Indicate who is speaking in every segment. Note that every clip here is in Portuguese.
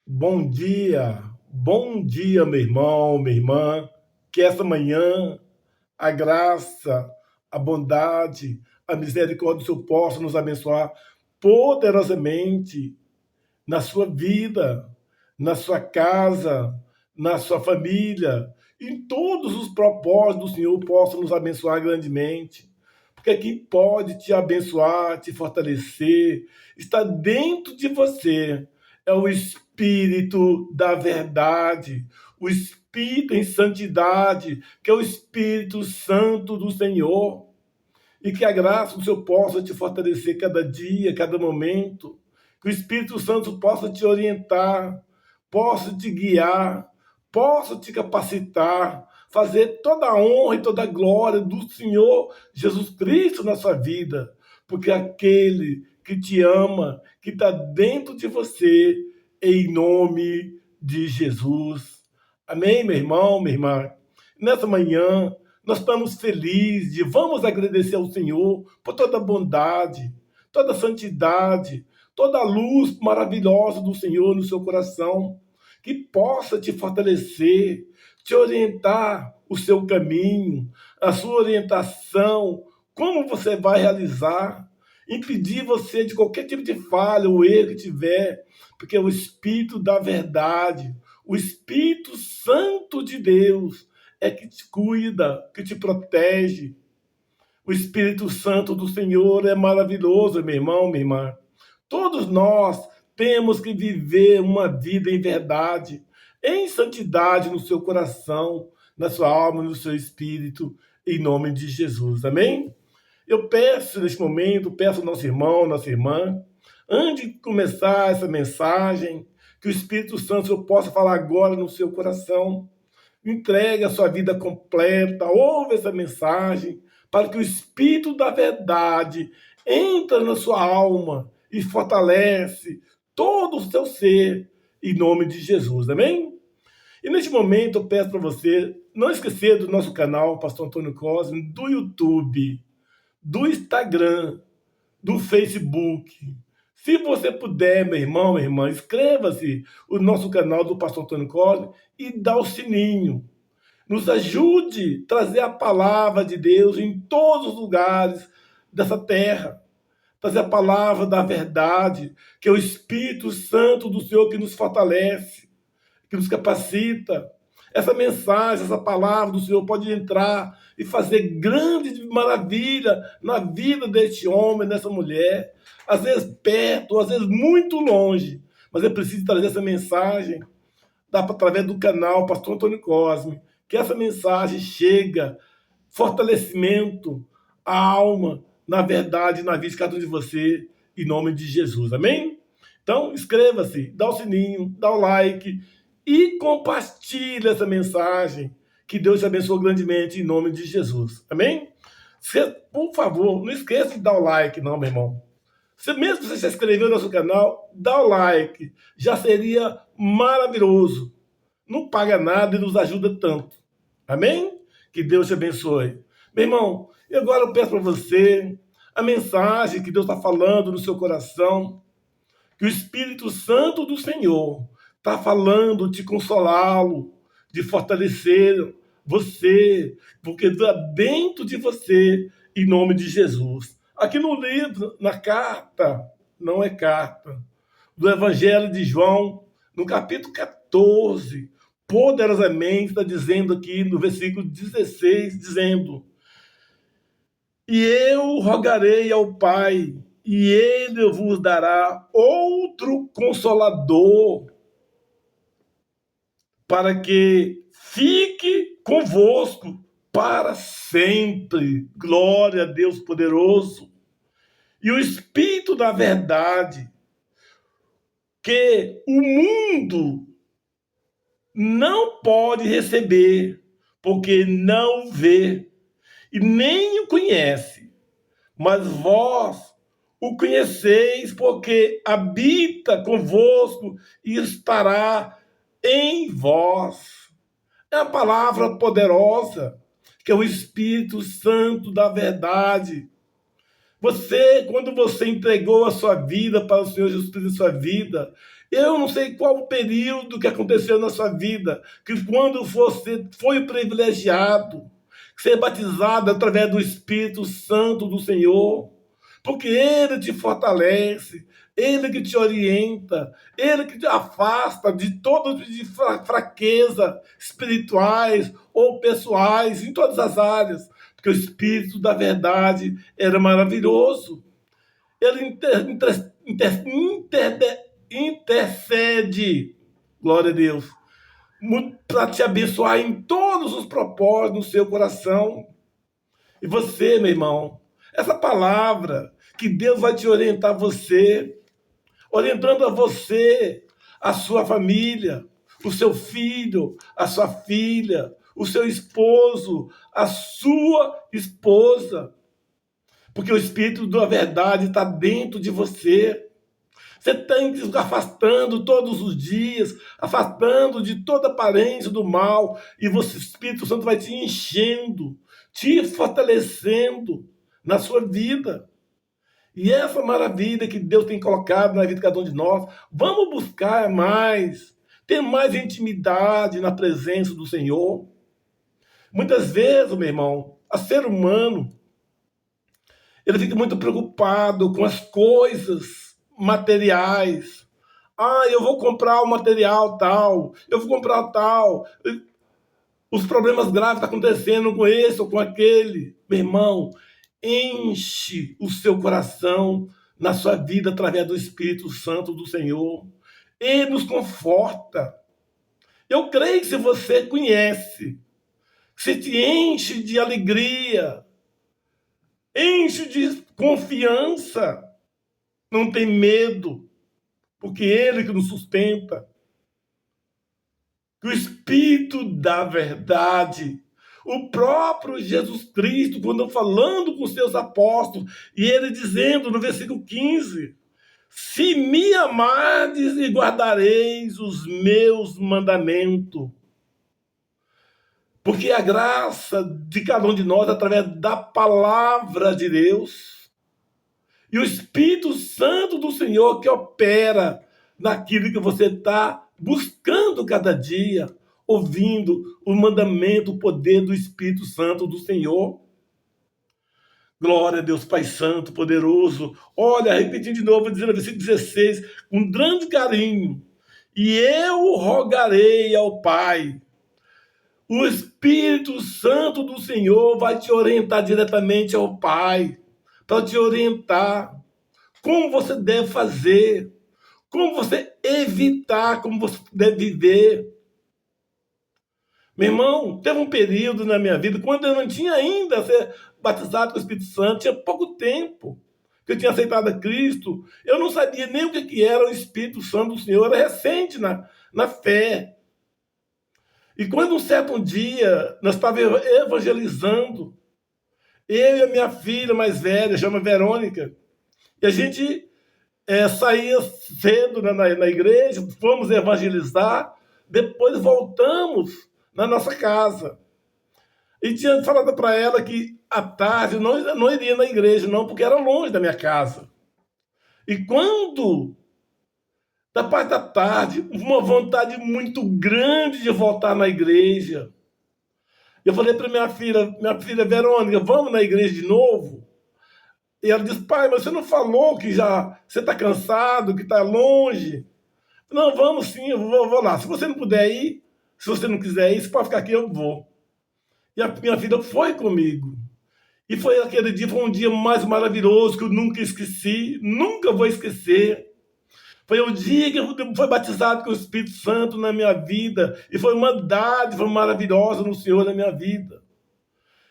Speaker 1: bom dia, meu irmão, minha irmã. Que essa manhã a graça, a bondade, a misericórdia do Senhor possa nos abençoar poderosamente na sua vida, na sua casa, na sua família, em todos os propósitos do Senhor possam nos abençoar grandemente. Porque quem pode te abençoar, te fortalecer, está dentro de você. É o Espírito da verdade, o Espírito em santidade, que é o Espírito Santo do Senhor. E que a graça do Senhor possa te fortalecer cada dia, cada momento. Que o Espírito Santo possa te orientar, possa te guiar, possa te capacitar, fazer toda a honra e toda a glória do Senhor Jesus Cristo na sua vida. Porque aquele que te ama, que está dentro de você, em nome de Jesus. Amém, meu irmão, minha irmã? Nessa manhã, nós estamos felizes, vamos agradecer ao Senhor por toda a bondade, toda a santidade, toda a luz maravilhosa do Senhor no seu coração, que possa te fortalecer, te orientar o seu caminho, a sua orientação, como você vai realizar, impedir você de qualquer tipo de falha ou erro que tiver, porque é o Espírito da verdade, o Espírito Santo de Deus, é que te cuida, que te protege. O Espírito Santo do Senhor é maravilhoso, meu irmão, minha irmã. Todos nós temos que viver uma vida em verdade, em santidade no seu coração, na sua alma, no seu espírito, em nome de Jesus. Amém? Eu peço neste momento, peço ao nosso irmão, nossa irmã, antes de começar essa mensagem, que o Espírito Santo possa falar agora no seu coração. Entregue a sua vida completa, ouve essa mensagem, para que o Espírito da verdade entre na sua alma e fortalece todo o seu ser, em nome de Jesus, amém? E neste momento eu peço para você não esquecer do nosso canal, Pastor Antônio Cosme, do YouTube, do Instagram, do Facebook. Se você puder, meu irmão, minha irmã, inscreva-se no nosso canal do Pastor Antônio Cosme e dá o sininho. Nos ajude a trazer a palavra de Deus em todos os lugares dessa terra. Trazer a palavra da verdade, que é o Espírito Santo do Senhor que nos fortalece, que nos capacita. Essa mensagem, essa palavra do Senhor pode entrar e fazer grande maravilha na vida deste homem, dessa mulher. Às vezes perto, às vezes muito longe. Mas é preciso trazer essa mensagem através do canal Pastor Antônio Cosme, que essa mensagem chega, fortalecimento, a alma, na verdade, na vida de cada um de você, em nome de Jesus, amém? Então, inscreva-se, dá o sininho, dá o like e compartilhe essa mensagem, que Deus te abençoe grandemente, em nome de Jesus, amém? Por favor, não esqueça de dar o like, não, meu irmão. Se mesmo você se inscreveu no nosso canal, dá o like. Já seria maravilhoso. Não paga nada e nos ajuda tanto. Amém? Que Deus te abençoe. Meu irmão, e agora eu peço para você a mensagem que Deus está falando no seu coração, que o Espírito Santo do Senhor está falando de consolá-lo, de fortalecer você, porque está dentro de você, em nome de Jesus. Aqui no livro, na carta, não é carta, do Evangelho de João, no capítulo 14, poderosamente está dizendo aqui no versículo 16, dizendo: e eu rogarei ao Pai, e ele vos dará outro consolador, para que fique convosco para sempre. Glória a Deus poderoso. E o Espírito da verdade, que o mundo não pode receber, porque não vê e nem o conhece, mas vós o conheceis, porque habita convosco e estará em vós. É a palavra poderosa, que é o Espírito Santo da verdade. Você, quando você entregou a sua vida para o Senhor Jesus Cristo em sua vida, Eu não sei qual o período que aconteceu na sua vida, que quando você foi privilegiado, ser batizado através do Espírito Santo do Senhor, porque Ele te fortalece, Ele que te orienta, Ele que te afasta de todo de fraqueza espirituais ou pessoais, em todas as áreas, porque o Espírito da verdade era maravilhoso. Ele intercede, glória a Deus, para te abençoar em todos os propósitos do seu coração. E você, meu irmão, essa palavra que Deus vai te orientar você, orientando a você, a sua família, o seu filho, a sua filha, o seu esposo, a sua esposa, porque o Espírito da verdade está dentro de você. Você tem que se afastando todos os dias, afastando de toda aparência do mal, e você, o Espírito Santo vai te enchendo, te fortalecendo na sua vida. E essa maravilha que Deus tem colocado na vida de cada um de nós, vamos buscar mais, ter mais intimidade na presença do Senhor. Muitas vezes, meu irmão, o ser humano, ele fica muito preocupado com as coisas materiais. Ah, eu vou comprar o material tal, eu vou comprar tal. Os problemas graves estão acontecendo com esse ou com aquele. Meu irmão, enche o seu coração na sua vida através do Espírito Santo do Senhor. Ele nos conforta. Eu creio que se você conhece, se te enche de alegria, enche de confiança, não tem medo, porque Ele que nos sustenta. Que o Espírito da verdade, o próprio Jesus Cristo, quando falando com seus apóstolos, e ele dizendo no versículo 15: se me amardes e guardareis os meus mandamentos. Porque a graça de cada um de nós, através da palavra de Deus, e o Espírito Santo do Senhor que opera naquilo que você está buscando cada dia, ouvindo o mandamento, o poder do Espírito Santo do Senhor. Glória a Deus, Pai Santo, poderoso. Olha, repetindo de novo, dizendo no versículo 16, com grande carinho: e eu rogarei ao Pai. O Espírito Santo do Senhor vai te orientar diretamente ao Pai, para te orientar como você deve fazer, como você evitar, como você deve viver. Meu irmão, teve um período na minha vida, quando eu não tinha ainda sido batizado com o Espírito Santo, tinha pouco tempo que eu tinha aceitado a Cristo, eu não sabia nem o que era o Espírito Santo do Senhor, era recente na fé. E quando um certo dia nós estávamos evangelizando, eu e a minha filha mais velha, chama Verônica, e a gente saía cedo na igreja, fomos evangelizar, depois voltamos na nossa casa. E tinha falado para ela que à tarde não iria na igreja, não, porque era longe da minha casa. E quando, da parte da tarde, uma vontade muito grande de voltar na igreja, eu falei para minha filha Verônica, vamos na igreja de novo? E ela disse: pai, mas você não falou que já você está cansado, que está longe? Não, vamos sim, eu vou lá. Se você não puder ir, se você não quiser ir, você pode ficar aqui, eu vou. E a minha filha foi comigo. E foi aquele dia, foi um dia mais maravilhoso que eu nunca esqueci, nunca vou esquecer. Foi o dia que eu fui batizado com o Espírito Santo na minha vida. E foi uma dádiva maravilhosa no Senhor na minha vida.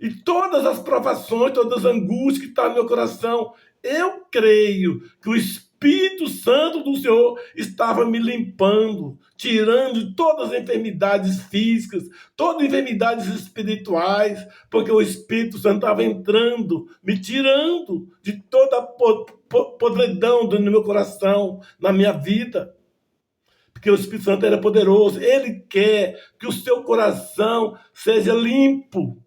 Speaker 1: E todas as provações, todas as angústias que estão no meu coração, eu creio que o Espírito Santo do Senhor estava me limpando, tirando todas as enfermidades físicas, todas as enfermidades espirituais, porque o Espírito Santo estava entrando, me tirando de toda a podridão no meu coração, na minha vida. Porque o Espírito Santo era poderoso, ele quer que o seu coração seja limpo,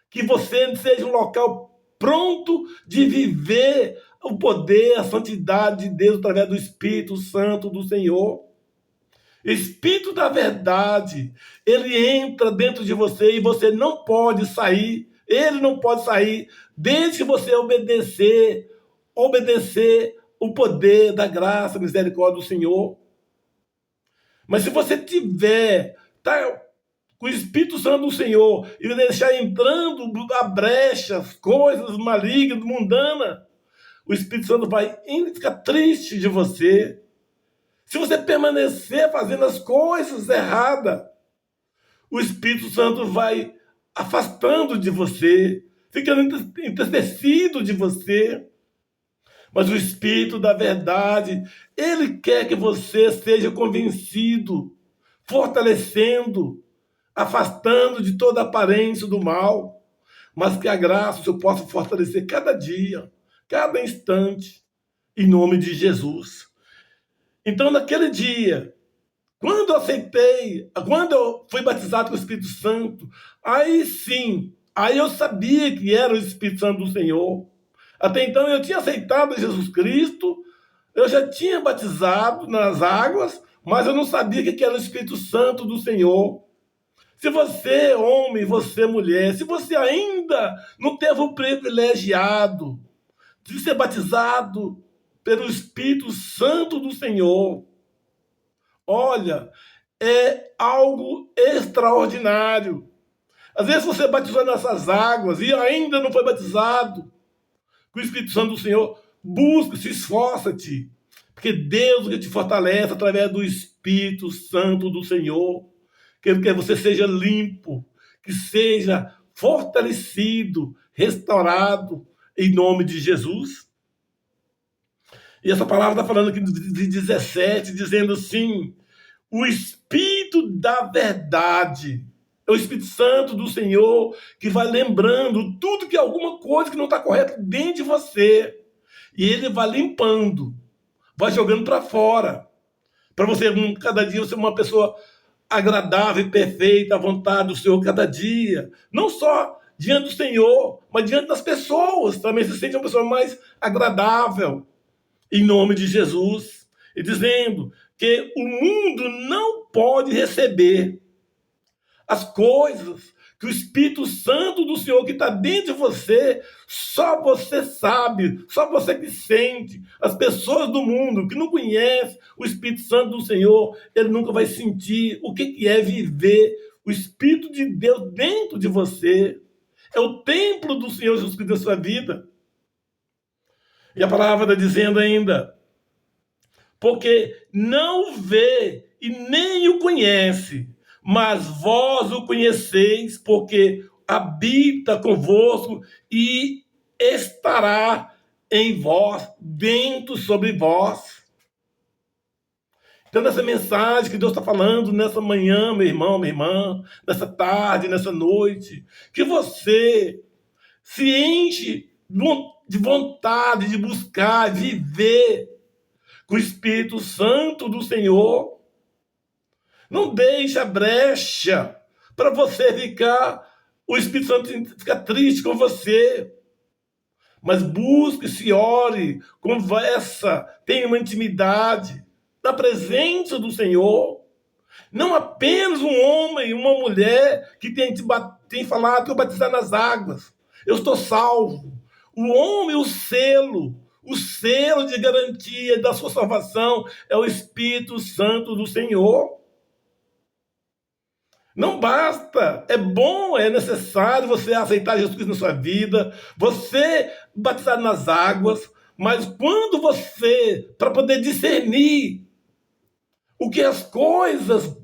Speaker 1: que você seja um local pronto de viver o poder, a santidade de Deus através do Espírito Santo do Senhor. Espírito da verdade, ele entra dentro de você e você não pode sair, ele não pode sair, desde que você obedecer o poder da graça, misericórdia do Senhor. Mas se você tiver, tá, com o Espírito Santo do Senhor e deixar entrando a brechas, coisas malignas, mundanas, o Espírito Santo vai ficar triste de você. Se você permanecer fazendo as coisas erradas, o Espírito Santo vai afastando de você, ficando entristecido de você. Mas o Espírito da verdade, ele quer que você seja convencido, fortalecendo, afastando de toda aparência do mal, mas que a graça o Senhor possa fortalecer cada dia, cada instante, em nome de Jesus. Então, naquele dia, quando eu fui batizado com o Espírito Santo, aí sim, aí eu sabia que era o Espírito Santo do Senhor. Até então eu tinha aceitado Jesus Cristo, eu já tinha batizado nas águas, mas eu não sabia que era o Espírito Santo do Senhor. Se você, homem, você, mulher, se você ainda não teve o privilegiado de ser batizado pelo Espírito Santo do Senhor, olha, é algo extraordinário. Às vezes você batizou nessas águas e ainda não foi batizado com o Espírito Santo do Senhor. Busca, se esforça-te, porque Deus que te fortalece através do Espírito Santo do Senhor. Que Ele quer que você seja limpo, que seja fortalecido, restaurado, em nome de Jesus. E essa palavra está falando aqui de 17, dizendo assim: o Espírito da verdade, é o Espírito Santo do Senhor que vai lembrando tudo que é alguma coisa que não está correta dentro de você. E ele vai limpando, vai jogando para fora. Para você, cada dia, ser uma pessoa agradável e perfeita à vontade do Senhor cada dia. Não só diante do Senhor, mas diante das pessoas. Também se sente uma pessoa mais agradável, em nome de Jesus. E dizendo que o mundo não pode receber as coisas que o Espírito Santo do Senhor que está dentro de você, só você sabe, só você que sente. As pessoas do mundo que não conhecem o Espírito Santo do Senhor, ele nunca vai sentir o que é viver o Espírito de Deus dentro de você. É o templo do Senhor Jesus Cristo da sua vida. E a palavra está dizendo ainda: porque não vê e nem o conhece, mas vós o conheceis, porque habita convosco e estará em vós, dentro sobre vós. Então, nessa mensagem que Deus está falando nessa manhã, meu irmão, minha irmã, nessa tarde, nessa noite, que você se enche de vontade de buscar, viver com o Espírito Santo do Senhor. Não deixe a brecha para você o Espírito Santo ficar triste com você. Mas busque, se ore, conversa, tenha uma intimidade na presença do Senhor. Não apenas um homem e uma mulher que tem falado que eu batizar nas águas. Eu estou salvo. O homem, o selo de garantia da sua salvação é o Espírito Santo do Senhor. Não basta, é bom, é necessário você aceitar Jesus Cristo na sua vida, você batizar nas águas, mas quando você, para poder discernir o que as coisas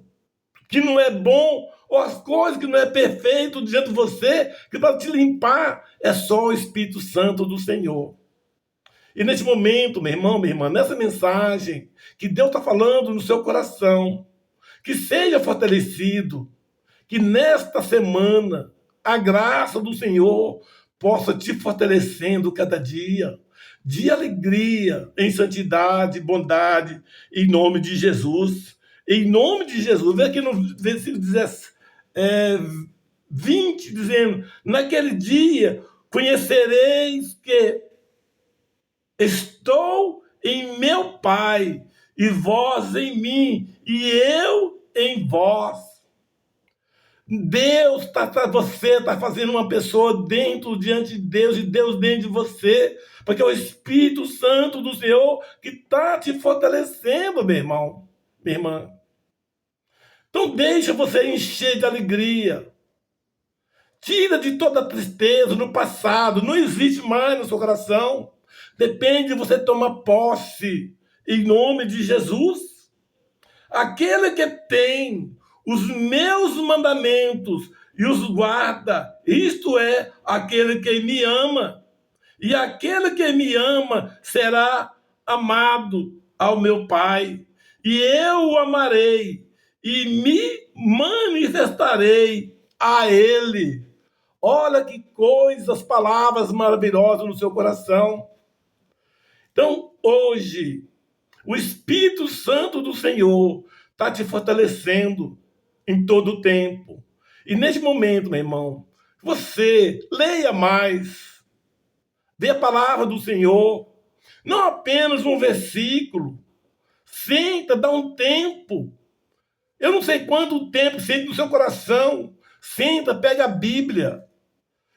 Speaker 1: que não é bom, ou as coisas que não é perfeito diante de você, que para te limpar é só o Espírito Santo do Senhor. E nesse momento, meu irmão, minha irmã, nessa mensagem que Deus está falando no seu coração, que seja fortalecido, que nesta semana a graça do Senhor possa te fortalecendo cada dia, de alegria, em santidade, bondade, em nome de Jesus. Em nome de Jesus. Vê aqui no versículo 20, dizendo: naquele dia conhecereis que estou em meu Pai, e vós em mim, e eu em vós. Você está fazendo uma pessoa dentro, diante de Deus, e Deus dentro de você, porque é o Espírito Santo do Senhor que está te fortalecendo, meu irmão, minha irmã. Então deixa você encher de alegria. Tira de toda a tristeza no passado, não existe mais no seu coração. Depende de você tomar posse, em nome de Jesus. Aquele que tem os meus mandamentos e os guarda, isto é, aquele que me ama. E aquele que me ama será amado ao meu Pai. E eu o amarei e me manifestarei a ele. Olha que coisas, palavras maravilhosas no seu coração. Então, hoje, o Espírito Santo do Senhor está te fortalecendo em todo o tempo. E neste momento, meu irmão, você leia mais, dê a palavra do Senhor, não apenas um versículo. Senta, dá um tempo. Eu não sei quanto tempo, sente no seu coração. Senta, pega a Bíblia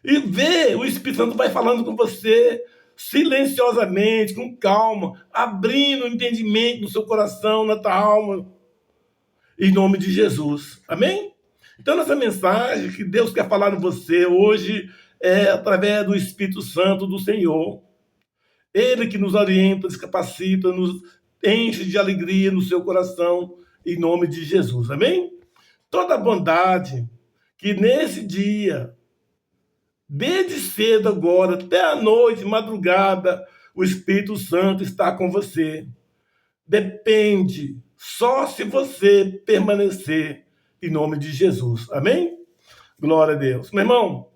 Speaker 1: e vê, o Espírito Santo vai falando com você silenciosamente, com calma, abrindo o entendimento no seu coração, na tua alma, em nome de Jesus. Amém? Então, nessa mensagem que Deus quer falar em você hoje é através do Espírito Santo do Senhor. Ele que nos orienta, nos capacita, nos enche de alegria no seu coração, em nome de Jesus. Amém? Toda a bondade que nesse dia, desde cedo agora, até a noite, madrugada, o Espírito Santo está com você. Depende só se você permanecer em nome de Jesus. Amém? Glória a Deus. Meu irmão,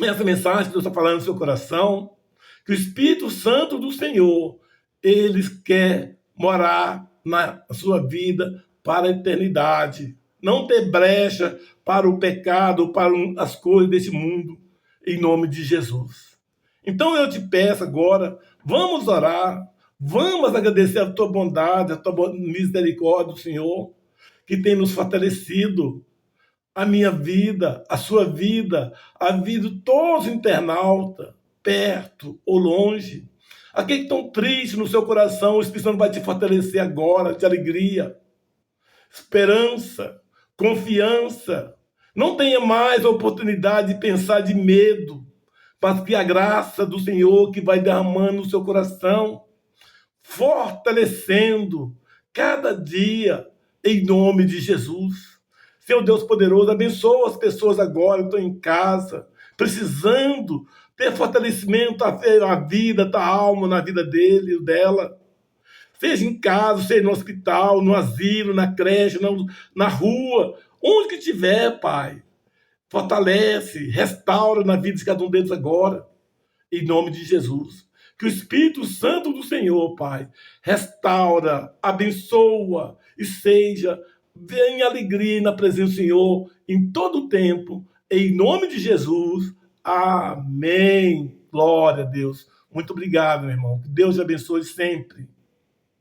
Speaker 1: essa mensagem que Deus está falando no seu coração, que o Espírito Santo do Senhor, ele quer morar na sua vida para a eternidade. Não ter brecha para o pecado, para as coisas desse mundo, em nome de Jesus. Então eu te peço agora, vamos orar, vamos agradecer a tua bondade, a tua misericórdia do Senhor, que tem nos fortalecido, a minha vida, a sua vida, a vida de todos os internautas, perto ou longe. Aquele que estão triste no seu coração, o Espírito Santo vai te fortalecer agora, de alegria, esperança, confiança. Não tenha mais a oportunidade de pensar de medo, mas que a graça do Senhor que vai derramando no seu coração, fortalecendo cada dia, em nome de Jesus. Seu Deus poderoso, abençoa as pessoas agora que estão em casa, precisando ter fortalecimento a vida, a alma, na vida dele, dela. Seja em casa, seja no hospital, no asilo, na creche, na rua, onde que estiver, Pai. Fortalece, restaura na vida de cada um deles agora, em nome de Jesus. Que o Espírito Santo do Senhor, Pai, restaura, abençoa e seja, venha alegria na presença do Senhor em todo o tempo, em nome de Jesus. Amém. Glória a Deus. Muito obrigado, meu irmão. Que Deus te abençoe sempre.